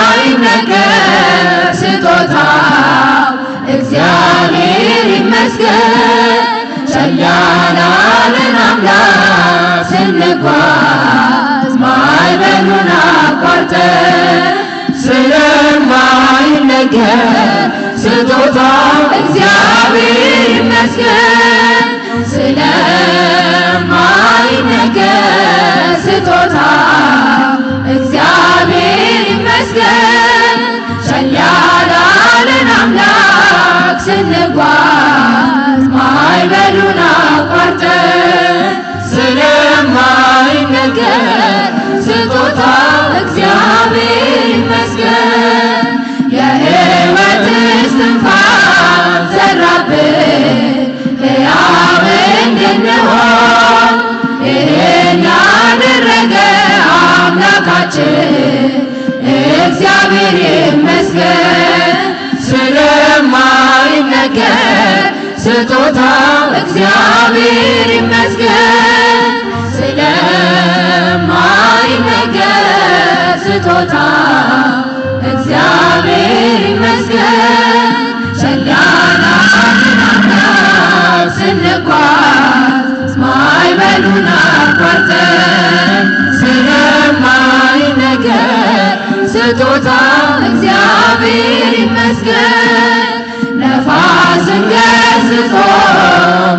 ስለማይነገር ስጦታው እግዚአብሔር ይመስገን። ቸል ያላለን አምላክ ስንጓዝ ማዕበሉን አቋርጠን ስለማይነገር ስጦታው እግዚአብሔር ይመስገን። ስለማይነገር ስጦታው እግዚአብሔር ይመስገን። ቸል ያላለን አምላክ ስንጓዝ ማዕበሉን አቋርጠን ስለማይነገር ስጦታው እግዚአብሔር ይመስገን። የሕይወት እስትንፋስ ዘራብን ሕያው እንድንሆን ይህን ያደረገ አምላካችን እግዚአብሔር ይመስገን። ስለማይነገር ስጦታው እግዚአብሔር ይመስገን። ስለማይነገር ስጦታው እግዚአብሔር ይመስገን። ቸል ያላለን አምላክ ስንጓዝ ማዕበሉን አቋርጠን ስለማይነገር ስጦታው እግዚአብሔር ይመስገን። ነፋስን ገስጾ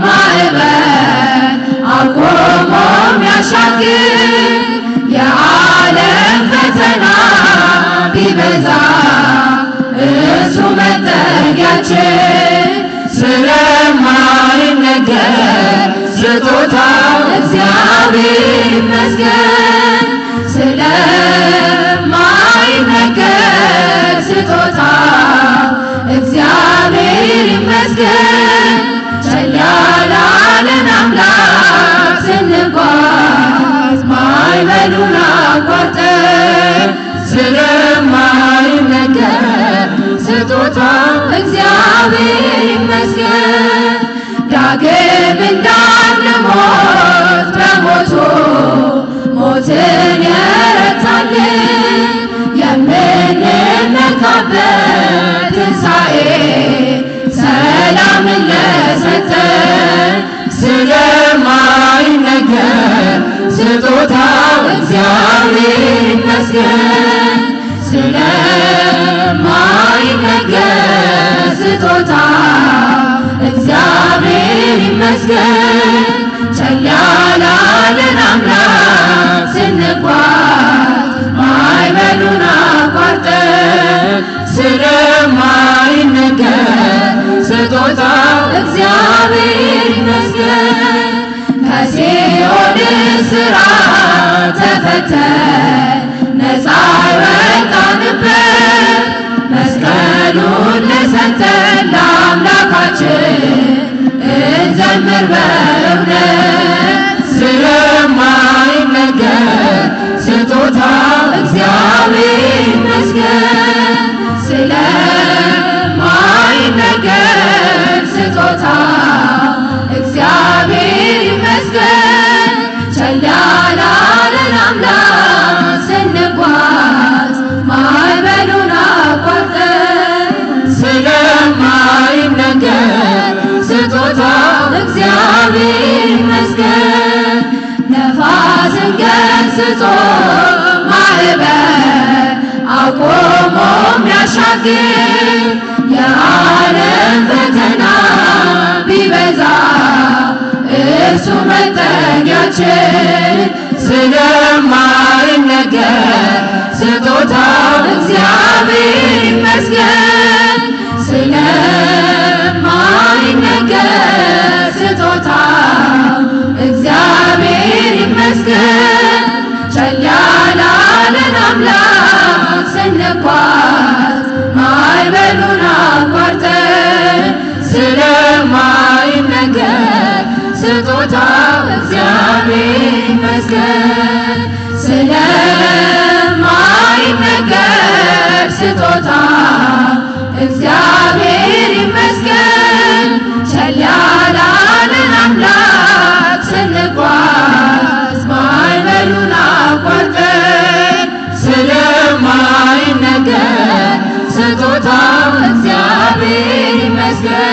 ማዕበል አቆሞ የሚያሻግር የዓለም ፈተና ቢበዛ እሱ መጠጊያችን ስለማይነገር ስጦታው እግዚአብሔር ይመስገን። ስለማይነገር ስጦታው እግዚአብሔር ይመስገን። ቸል ያላለን አምላክ ስንጓዝ ማዕበሉን አቋርጠን ስለማይነገር ስጦታው እግዚአብሔር ይመስገን። ዳግም እንዳንሞት በሞቱ ሞትን የረታልን የምንመካበት ትንሣኤ ሰላምን ለሰጠን ስለማይነገር ስጦታው እግዚአብሔር ይመስገን። ስለማይነገር ስጦታው እግዚአብሔር ይመስገን። ቸል ያላለን አምላክ ስንጓዝ ማዕበሉን አቋርጠን ስለማይነገር ስጦታው እግዚአብሔር ይመስገን። ከሲኦል እስራት ተፈተን ነፃ ወጣንበት መስቀሉን ለሰጠን ለአምላካችን እንዘምር በእውነት ስለማይነገር ስጦታው እግዚአብሔር ይመስገን። ስለማይነገር ስጦታው እግዚአብሔር ይመስገን። ቸል ያላለን አምላክ ስንጓዝ ማዕበሉን አቋርጠን ስለማይነገር ስጦታው እግዚአብሔር ይመስገን። ነፋስን ገስጾ ማዕበል አቆሞ የሚያሻግር የዓለም ፈተና ቢበዛ እርሱ መጠጊያችን ስለማይነገር ስጦታው እግዚአብሔር ይመስገን። ስለማይነገር ስጦታው እግዚአብሔር ይመስገን። ቸል ያላለን አምላክ ስንጓዝ ማዕበሉን አቋርጠን ስለማይነገር ስጦታው እግዚአብሔር ይመስገን። ስለማይነገር ስጦታው እግዚአብሔር ይመስገን። ቸል ያላለን አምላክ ስንጓዝ ማዕበሉን አቋርጠን ስጦታው እግዚአብሔር ይመስገን